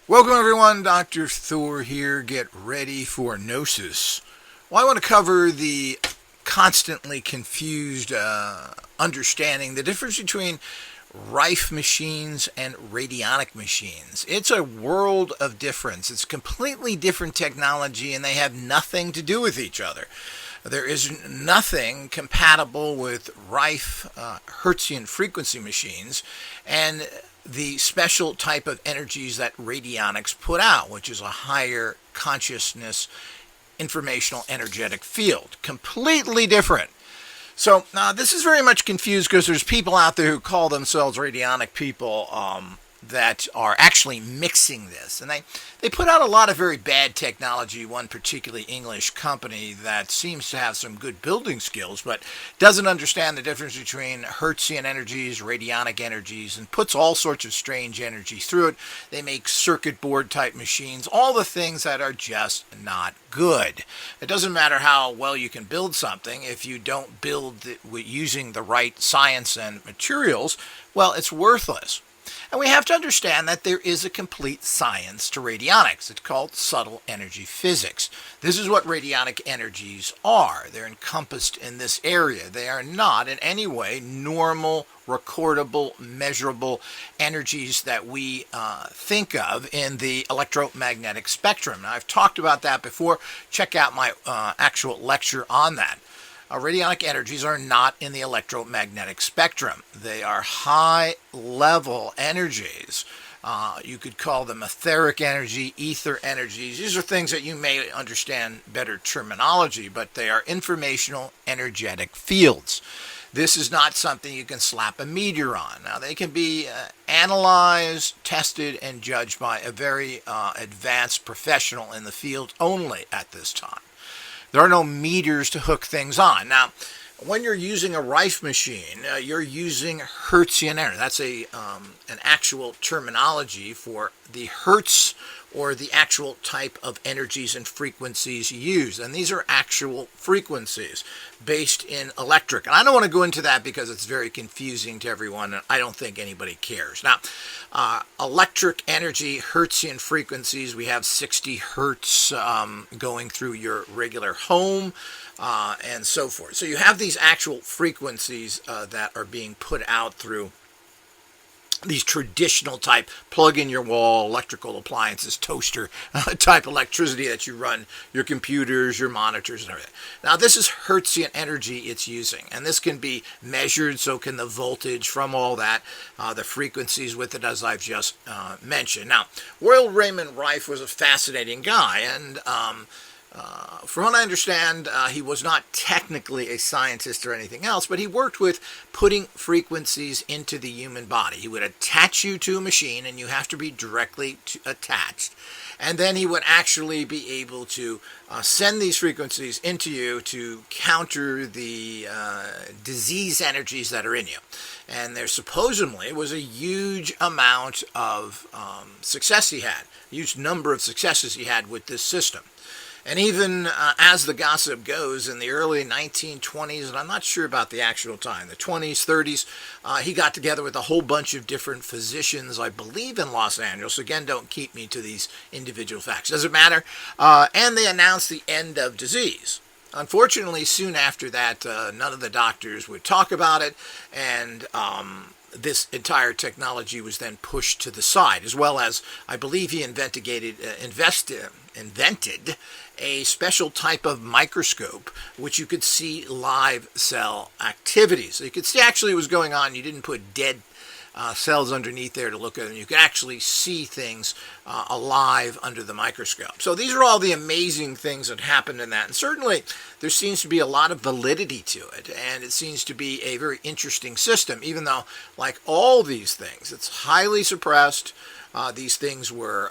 Welcome everyone, Dr. Thor here. Get ready for Gnosis. Well, I want to cover the constantly confused understanding the difference between Rife machines and radionic machines. It's a world of difference. It's completely different technology and they have nothing to do with each other. There is nothing compatible with Rife Hertzian frequency machines and the special type of energies that radionics put out, which is a higher consciousness informational energetic field. Completely different. So this is very much confused because there's people out there who call themselves radionic people that are actually mixing this. And they put out a lot of very bad technology, one particularly English company that seems to have some good building skills, but doesn't understand the difference between Hertzian energies, radionic energies, and puts all sorts of strange energies through it. They make circuit board type machines, all the things that are just not good. It doesn't matter how well you can build something if you don't build it using the right science and materials, well, it's worthless. And we have to understand that there is a complete science to radionics. It's called subtle energy physics. This is what radionic energies are. They're encompassed in this area. They are not in any way normal, recordable, measurable energies that we think of in the electromagnetic spectrum. Now, I've talked about that before. Check out my actual lecture on that. Radionic energies are not in the electromagnetic spectrum. They are high-level energies. You could call them etheric energy, ether energies. These are things that you may understand better terminology, but they are informational energetic fields. This is not something you can slap a meter on. Now, they can be analyzed, tested, and judged by a very advanced professional in the field only at this time. There are no meters to hook things on. Now, when you're using a Rife machine, you're using Hertzian energy. That's an actual terminology for the Hertz or the actual type of energies and frequencies used. And these are actual frequencies based in electric. And I don't want to go into that because it's very confusing to everyone, and I don't think anybody cares. Now, electric energy, Hertzian frequencies, we have 60 hertz going through your regular home and so forth. So you have these actual frequencies that are being put out through these traditional type plug-in-your-wall electrical appliances, toaster type electricity that you run your computers, your monitors, and everything. Now, this is Hertzian energy it's using, and this can be measured, so can the voltage from all that, the frequencies with it, as I've just mentioned. Now, Royal Raymond Rife was a fascinating guy, and from what I understand, he was not technically a scientist or anything else, but he worked with putting frequencies into the human body. He would attach you to a machine, and you have to be directly attached. And then he would actually be able to send these frequencies into you to counter the disease energies that are in you. And there supposedly was a huge amount of success he had, a huge number of successes he had with this system. And even as the gossip goes, in the early 1920s, and I'm not sure about the actual time, the 20s, 30s, he got together with a whole bunch of different physicians, I believe in Los Angeles. Again, don't keep me to these individual facts. Doesn't matter. And they announced the end of disease. Unfortunately, soon after that, none of the doctors would talk about it, and this entire technology was then pushed to the side, as well as, I believe he invented a special type of microscope which you could see live cell activities. So you could see actually what was going on. You didn't put dead cells underneath there to look at them. You could actually see things alive under the microscope. So these are all the amazing things that happened in that. And certainly there seems to be a lot of validity to it. And it seems to be a very interesting system, even though, like all these things, it's highly suppressed. These things were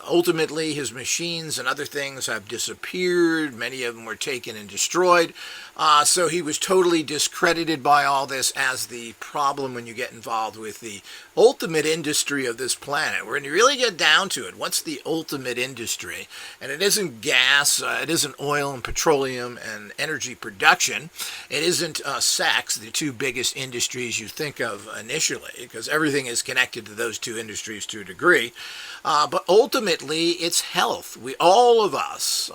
ultimately, his machines and other things have disappeared. Many of them were taken and destroyed. So he was totally discredited by all this as the problem when you get involved with the ultimate industry of this planet. When you really get down to it, what's the ultimate industry? And it isn't gas, it isn't oil and petroleum and energy production. It isn't sex, the two biggest industries you think of initially, because everything is connected to those two industries to a degree. But ultimately, it's health. All of us,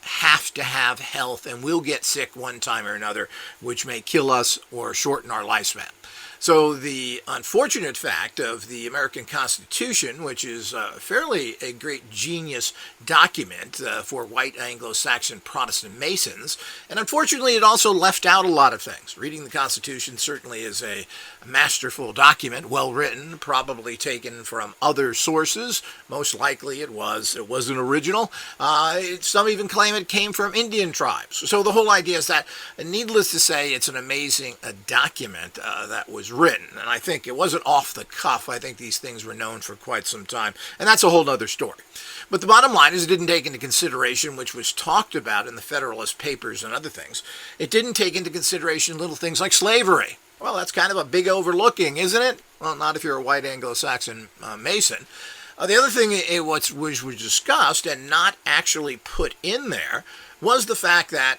have to have health, and we'll get sick one time or another, which may kill us or shorten our lifespan. So the unfortunate fact of the American Constitution, which is fairly a great genius document for white Anglo-Saxon Protestant Masons, and unfortunately it also left out a lot of things. Reading the Constitution certainly is a masterful document, well written, probably taken from other sources. Most likely it wasn't original. Some even claim it came from Indian tribes. So the whole idea is that, needless to say, it's an amazing document that was written, and I think it wasn't off the cuff. I think these things were known for quite some time, and that's a whole other story. But the bottom line is it didn't take into consideration, which was talked about in the Federalist Papers and other things, it didn't take into consideration little things like slavery. Well, that's kind of a big overlooking, isn't it? Well, not if you're a white Anglo-Saxon Mason. The other thing which was discussed and not actually put in there was the fact that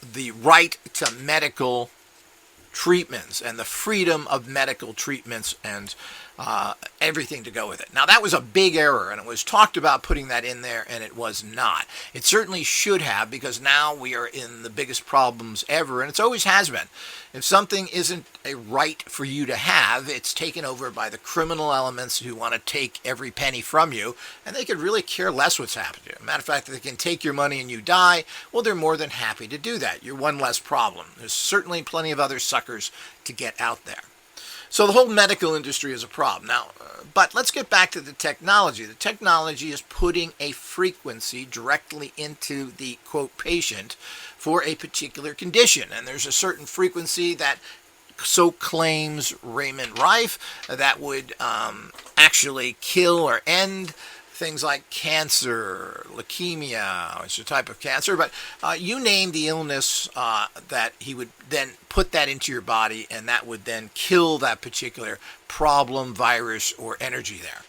the right to medical treatments and the freedom of medical treatments and everything to go with it. Now, that was a big error, and it was talked about putting that in there, and it was not. It certainly should have, because now we are in the biggest problems ever, and it always has been. If something isn't a right for you to have, it's taken over by the criminal elements who want to take every penny from you, and they could really care less what's happened to you. Matter of fact, if they can take your money and you die, well, they're more than happy to do that. You're one less problem. There's certainly plenty of other suckers to get out there. So the whole medical industry is a problem. Now, but let's get back to the technology. The technology is putting a frequency directly into the, quote, patient for a particular condition. And there's a certain frequency that so claims Raymond Rife that would actually kill or end things like cancer, leukemia, which is a type of cancer, but you name the illness that he would then put that into your body, and that would then kill that particular problem, virus, or energy there.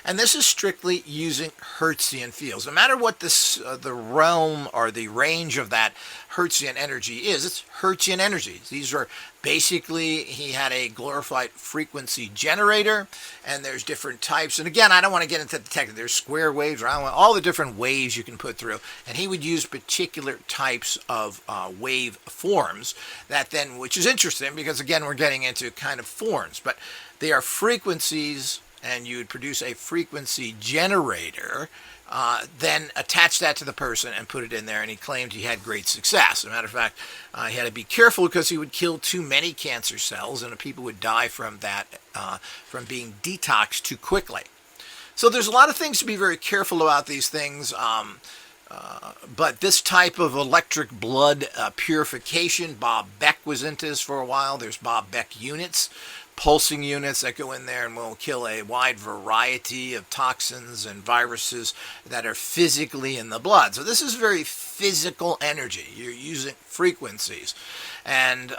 And this is strictly using Hertzian fields. No matter what the realm or the range of that Hertzian energy is, it's Hertzian energy. These are basically, he had a glorified frequency generator, and there's different types. And again, I don't want to get into the technical. There's square waves, round waves, all the different waves you can put through. And he would use particular types of wave forms that then, which is interesting because again, we're getting into kind of forms, but they are frequencies, and you would produce a frequency generator, then attach that to the person and put it in there, and he claimed he had great success. As a matter of fact, he had to be careful because he would kill too many cancer cells, and people would die from that, from being detoxed too quickly. So there's a lot of things to be very careful about these things, but this type of electric blood purification, Bob Beck was into this for a while. There's Bob Beck units, pulsing units that go in there and will kill a wide variety of toxins and viruses that are physically in the blood. So this is very physical energy. You're using frequencies. And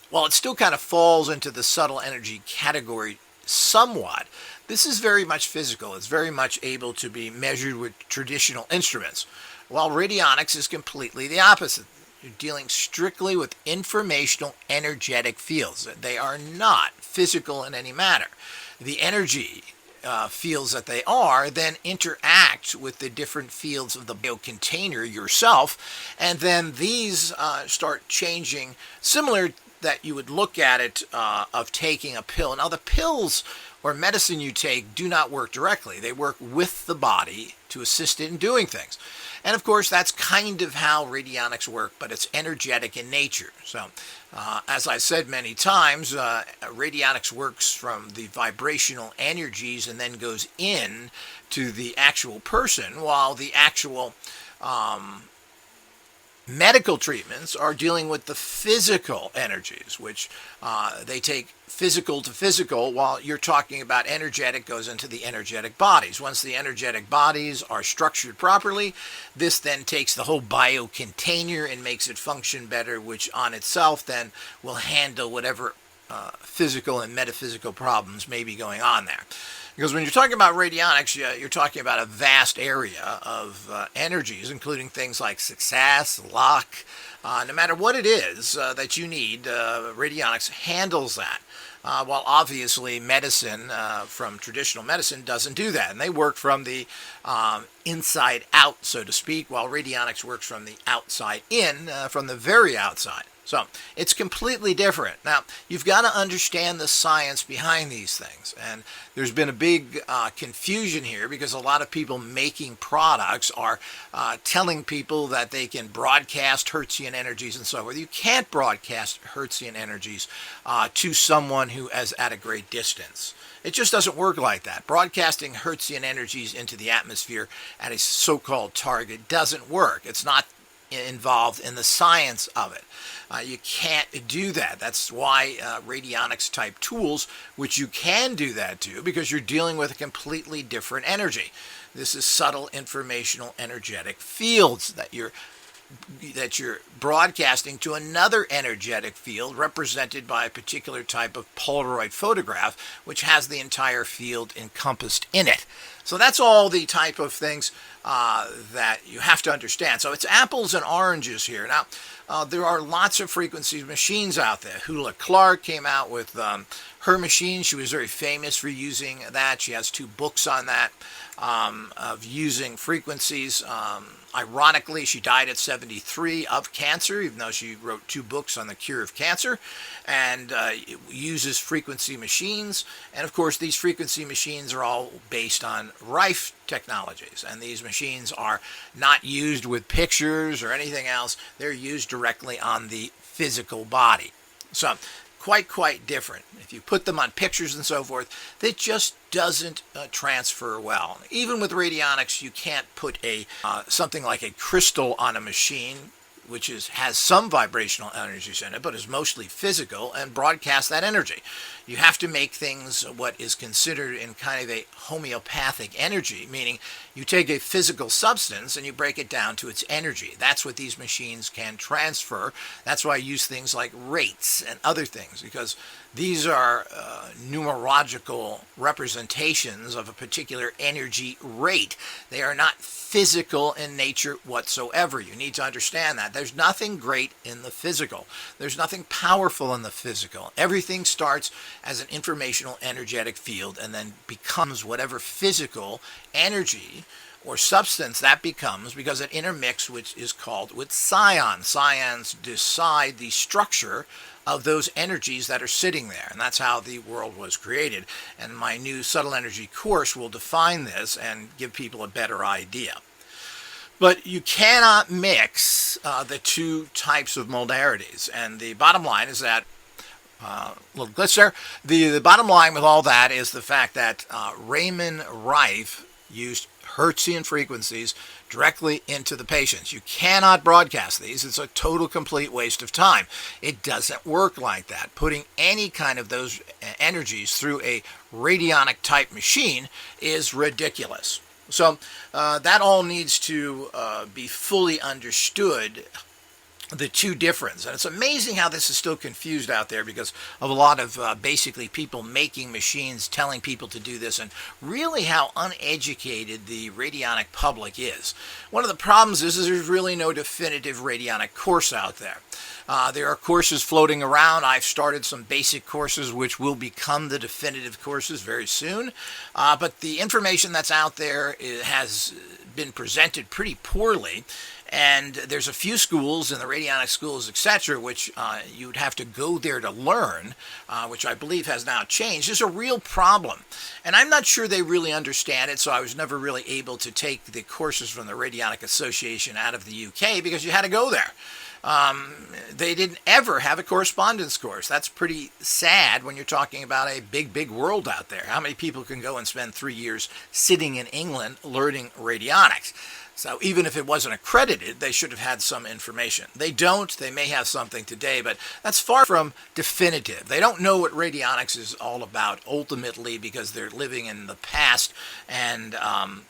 while it still kind of falls into the subtle energy category somewhat, this is very much physical. It's very much able to be measured with traditional instruments, while radionics is completely the opposite. You're dealing strictly with informational energetic fields. They are not physical in any manner. The energy fields that they are then interact with the different fields of the biocontainer yourself, and then these start changing, similar that you would look at it of taking a pill. Now the pills or medicine you take do not work directly. They work with the body to assist it in doing things. And of course, that's kind of how radionics work, but it's energetic in nature. So, as I said many times, radionics works from the vibrational energies and then goes in to the actual person, while the actual medical treatments are dealing with the physical energies, which they take physical to physical, while you're talking about energetic goes into the energetic bodies. Once the energetic bodies are structured properly, this then takes the whole biocontainer and makes it function better, which on itself then will handle whatever physical and metaphysical problems may be going on there. Because when you're talking about radionics, you're talking about a vast area of energies, including things like success, luck. No matter what it is that you need, radionics handles that. While obviously medicine, from traditional medicine, doesn't do that. And they work from the inside out, so to speak, while radionics works from the outside in, from the very outside. So it's completely different. Now, you've got to understand the science behind these things. And there's been a big confusion here because a lot of people making products are telling people that they can broadcast Hertzian energies and so forth. You can't broadcast Hertzian energies to someone who is at a great distance. It just doesn't work like that. Broadcasting Hertzian energies into the atmosphere at a so-called target doesn't work. It's not involved in the science of it. You can't do that. That's why radionics type tools, which you can do that to, because you're dealing with a completely different energy. This is subtle informational energetic fields that you're broadcasting to another energetic field represented by a particular type of Polaroid photograph, which has the entire field encompassed in it. So that's all the type of things that you have to understand. So it's apples and oranges here. Now, there are lots of frequency machines out there. Hula Clark came out with her machine. She was very famous for using that. She has 2 books on that, of using frequencies. Ironically, she died at 73 of cancer, even though she wrote 2 books on the cure of cancer, and uses frequency machines. And of course, these frequency machines are all based on Rife technologies, and these machines are not used with pictures or anything else. They're used directly on the physical body. So quite different. If you put them on pictures and so forth, it just doesn't transfer well. Even with radionics, you can't put something like a crystal on a machine, which has some vibrational energies in it, but is mostly physical, and broadcast that energy. You have to make things what is considered in kind of a homeopathic energy, meaning you take a physical substance and you break it down to its energy. That's what these machines can transfer. That's why I use things like rates and other things, because these are numerological representations of a particular energy rate. They are not physical in nature whatsoever. You need to understand that. There's nothing great in the physical. There's nothing powerful in the physical. Everything starts as an informational energetic field and then becomes whatever physical energy or substance that becomes, because it intermixes, which is called with scions. Scions decide the structure of those energies that are sitting there, and that's how the world was created. And my new subtle energy course will define this and give people a better idea. But you cannot mix the 2 types of modalities, and the bottom line is that little glitch there. The bottom line with all that is the fact that Raymond Rife used Hertzian frequencies directly into the patients. You cannot broadcast these. It's a total complete waste of time. It doesn't work like that. Putting any kind of those energies through a radionic type machine is ridiculous. So that all needs to be fully understood, the 2 differences. And it's amazing how this is still confused out there because of a lot of basically people making machines telling people to do this, and really how uneducated the radionic public is. One of the problems is there's really no definitive radionic course out there. There are courses floating around. I've started some basic courses which will become the definitive courses very soon. But the information that's out there has been presented pretty poorly. And there's a few schools in the radionic schools, etc., which you would have to go there to learn, which I believe has now changed. There's a real problem. And I'm not sure they really understand it, so I was never really able to take the courses from the Radionic Association out of the UK because you had to go there. They didn't ever have a correspondence course. That's pretty sad when you're talking about a big world out there. How many people can go and spend 3 years sitting in England learning radionics? So even if it wasn't accredited, they should have had some information. They don't. They may have something today, but that's far from definitive. They don't know what radionics is all about ultimately because they're living in the past. And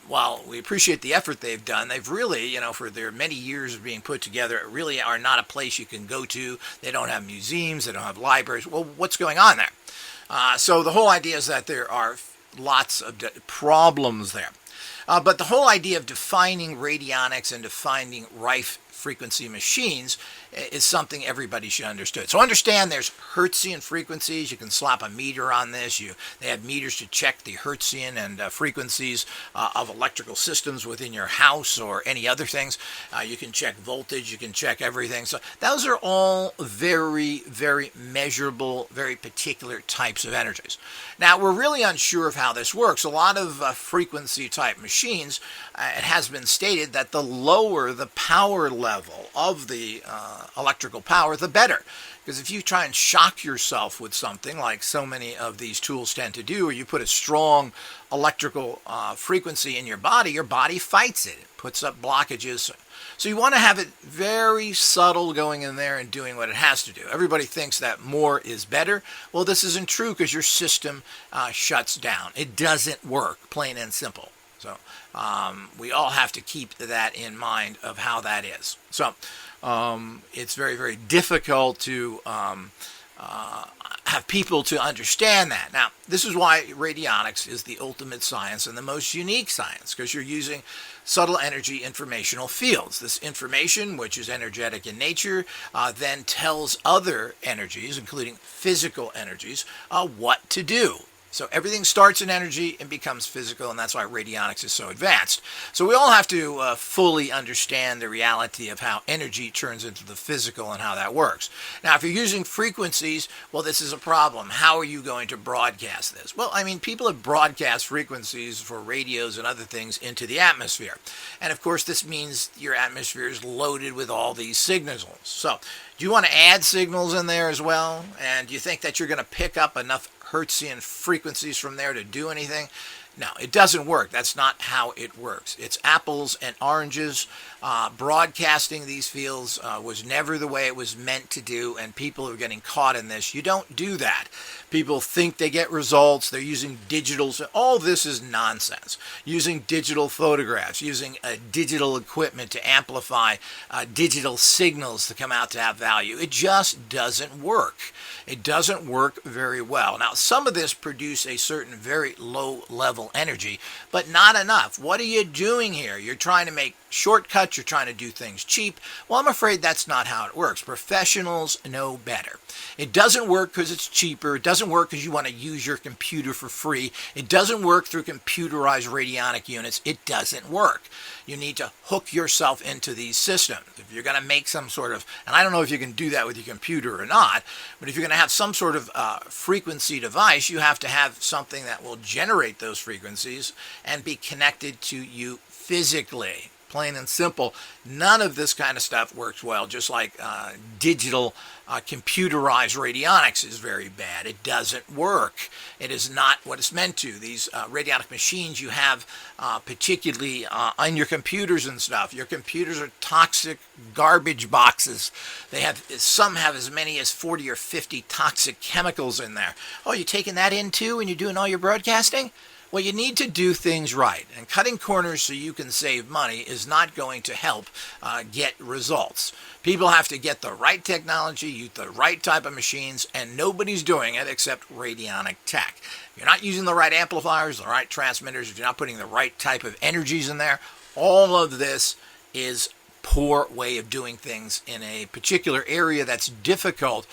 while we appreciate the effort they've done, they've really, for their many years of being put together, really are not a place you can go to. They don't have museums. They don't have libraries. Well, what's going on there? So the whole idea is that there are lots of problems there. But the whole idea of defining radionics and defining Rife frequency machines is something everybody should understand. So understand there's Hertzian frequencies. You can slap a meter on this. They have meters to check the Hertzian and frequencies of electrical systems within your house or any other things. You can check voltage. You can check everything. So those are all very, very measurable, very particular types of energies. Now, we're really unsure of how this works. A lot of frequency type machines, it has been stated that the lower the power level of the electrical power, the better. Because if you try and shock yourself with something like so many of these tools tend to do, or you put a strong electrical frequency in your body fights it. It puts up blockages. So you want to have it very subtle going in there and doing what it has to do. Everybody thinks that more is better. Well, this isn't true because your system shuts down. It doesn't work, plain and simple. So we all have to keep that in mind of how that is. So it's very, very difficult to have people to understand that. Now, this is why radionics is the ultimate science and the most unique science, because you're using subtle energy informational fields. This information, which is energetic in nature, then tells other energies, including physical energies, what to do. So everything starts in energy and becomes physical, and that's why radionics is so advanced. So we all have to fully understand the reality of how energy turns into the physical and how that works. Now, if you're using frequencies, well, this is a problem. How are you going to broadcast this? Well, I mean, people have broadcast frequencies for radios and other things into the atmosphere. And, of course, this means your atmosphere is loaded with all these signals. So do you want to add signals in there as well? And do you think that you're going to pick up enough Hertzian frequencies from there to do anything? No, it doesn't work. That's not how it works. It's apples and oranges. Broadcasting these fields was never the way it was meant to do, and people are getting caught in this. You don't do that. People think they get results. They're using digitals. All this is nonsense. Using digital photographs, using digital equipment to amplify digital signals to come out to have value. It just doesn't work. It doesn't work very well. Now, some of this produce a certain very low level energy, but not enough. What are you doing here? You're trying to make shortcuts. You're trying to do things cheap. Well, I'm afraid that's not how it works. Professionals know better. It doesn't work because it's cheaper. It doesn't work because you want to use your computer for free. It doesn't work through computerized radionic units. It doesn't work. You need to hook yourself into these systems. If you're going to make some sort of, and I don't know if you can do that with your computer or not, but if you're going to have some sort of frequency device, you have to have something that will generate those frequencies and be connected to you physically. Plain and simple. None of this kind of stuff works well, just like digital computerized radionics is very bad. It doesn't work. It is not what it's meant to. These radionic machines you have, particularly on your computers and stuff, your computers are toxic garbage boxes. Some have as many as 40 or 50 toxic chemicals in there. Oh, you taking that in too when you're doing all your broadcasting? Well, you need to do things right, and cutting corners so you can save money is not going to help get results. People have to get the right technology, use the right type of machines, and nobody's doing it except radionic tech. If you're not using the right amplifiers, the right transmitters, if you're not putting the right type of energies in there, all of this is poor way of doing things in a particular area that's difficult.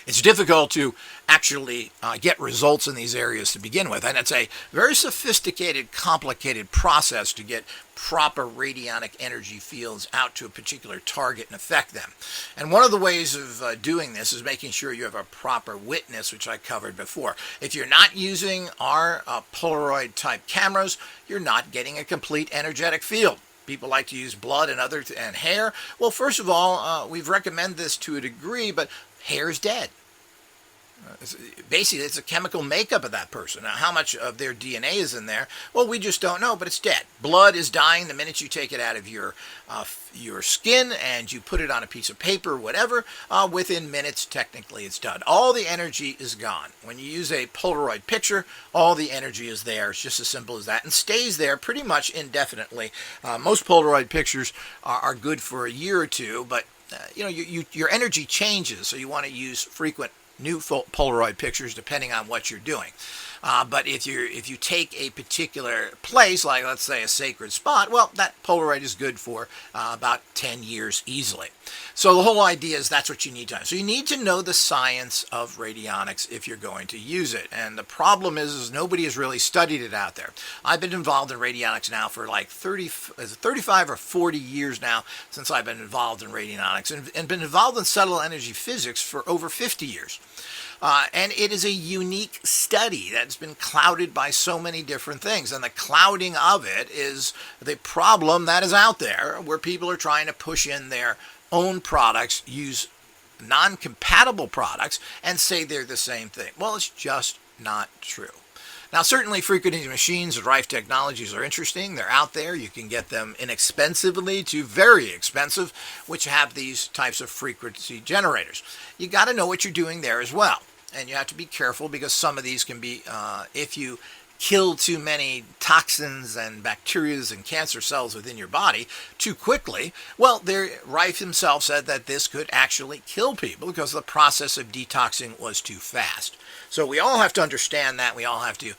It's difficult to actually get results in these areas to begin with, and it's a very sophisticated, complicated process to get proper radionic energy fields out to a particular target and affect them. And one of the ways of doing this is making sure you have a proper witness, which I covered before. If you're not using our Polaroid type cameras, you're not getting a complete energetic field. People like to use blood and hair. Well, first of all, we've recommended this to a degree, but hair is dead. Basically, it's a chemical makeup of that person. Now, how much of their DNA is in there? Well, we just don't know, but it's dead. Blood is dying the minute you take it out of your skin and you put it on a piece of paper or whatever. Within minutes, technically, it's done. All the energy is gone. When you use a Polaroid picture, all the energy is there. It's just as simple as that and stays there pretty much indefinitely. Most Polaroid pictures are good for a year or two, but your energy changes, so you want to use frequent new Polaroid pictures depending on what you're doing. But if you take a particular place, like let's say a sacred spot, well, that Polaroid is good for about 10 years easily. So the whole idea is that's what you need to know. So you need to know the science of radionics if you're going to use it. And the problem is nobody has really studied it out there. I've been involved in radionics now for like 35 or 40 years now since I've been involved in radionics, and been involved in subtle energy physics for over 50 years. And it is a unique study that's been clouded by so many different things. And the clouding of it is the problem that is out there, where people are trying to push in their own products, use non-compatible products, and say they're the same thing. Well, it's just not true. Now, certainly frequency machines and Rife technologies are interesting. They're out there. You can get them inexpensively to very expensive, which have these types of frequency generators. You got to know what you're doing there as well. And you have to be careful, because some of these can be, if you kill too many toxins and bacteria and cancer cells within your body too quickly, well, Rife himself said that this could actually kill people because the process of detoxing was too fast. So we all have to understand that. We all have to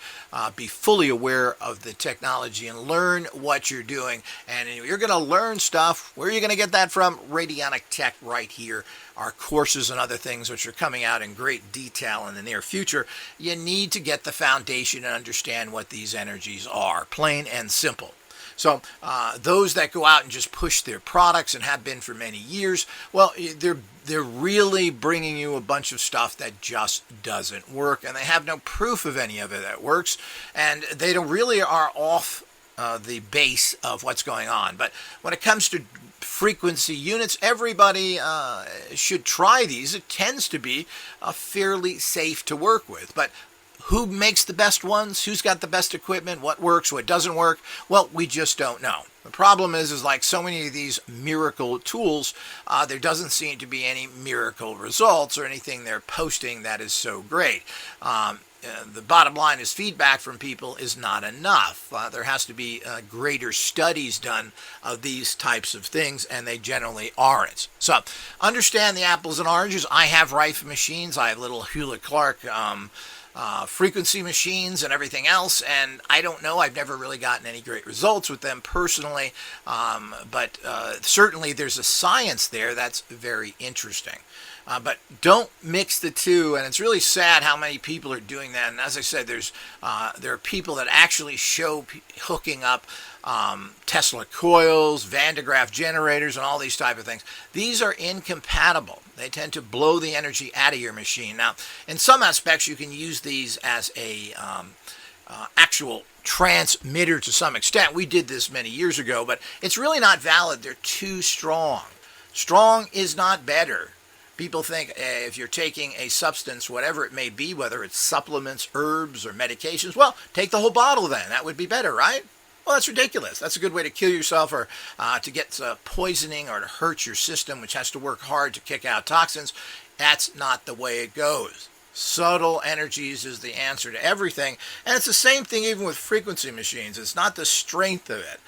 be fully aware of the technology and learn what you're doing. And you're going to learn stuff. Where are you going to get that from? Radionic Tech right here. Our courses and other things which are coming out in great detail in the near future. You need to get the foundation and understand what these energies are, plain and simple. So those that go out and just push their products, and have been for many years, well, they're really bringing you a bunch of stuff that just doesn't work, and they have no proof of any of it that works, and they really are off the base of what's going on. But when it comes to frequency units, everybody should try these. It tends to be fairly safe to work with, but who makes the best ones? Who's got the best equipment? What works? What doesn't work? Well, we just don't know. The problem is like so many of these miracle tools, there doesn't seem to be any miracle results or anything they're posting that is so great. The bottom line is feedback from people is not enough. There has to be greater studies done of these types of things, and they generally aren't. So understand the apples and oranges. I have Rife machines. I have little Hewlett-Clark frequency machines and everything else, and I don't know, I've never really gotten any great results with them personally, but certainly there's a science there that's very interesting. But don't mix the two, and it's really sad how many people are doing that. And as I said, there are people that actually show hooking up Tesla coils, Van de Graaff generators, and all these type of things. These are incompatible. They tend to blow the energy out of your machine. Now, in some aspects, you can use these as a actual transmitter to some extent. We did this many years ago, but it's really not valid. They're too strong. Strong is not better. People think if you're taking a substance, whatever it may be, whether it's supplements, herbs, or medications, well, take the whole bottle then. That would be better, right? Well, that's ridiculous. That's a good way to kill yourself, or to get poisoning, or to hurt your system, which has to work hard to kick out toxins. That's not the way it goes. Subtle energies is the answer to everything. And it's the same thing even with frequency machines. It's not the strength of it.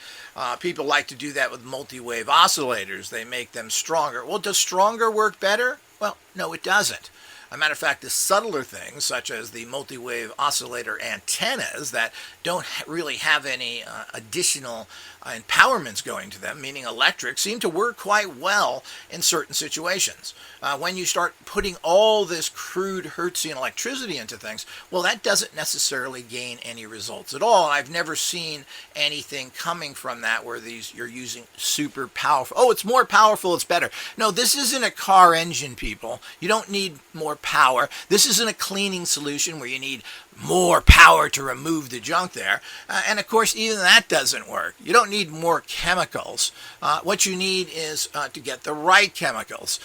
People like to do that with multi-wave oscillators. They make them stronger. Well, does stronger work better? Well, no, it doesn't. As a matter of fact, the subtler things, such as the multi-wave oscillator antennas that don't really have any additional empowerments going to them, meaning electric, seem to work quite well in certain situations. When you start putting all this crude Hertzian electricity into things, well, that doesn't necessarily gain any results at all. I've never seen anything coming from that where you're using super powerful. Oh, it's more powerful, it's better. No, this isn't a car engine, people. You don't need more power. This isn't a cleaning solution where you need more power to remove the junk there. And of course, even that doesn't work. You don't need more chemicals. What you need is to get the right chemicals.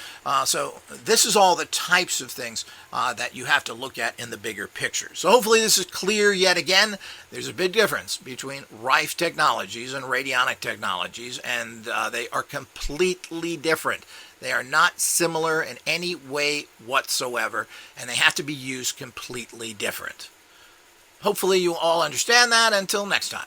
So this is all the types of things that you have to look at in the bigger picture. So hopefully this is clear yet again. There's a big difference between Rife technologies and radionic technologies, and they are completely different. They are not similar in any way whatsoever, and they have to be used completely different. Hopefully you all understand that. Until next time.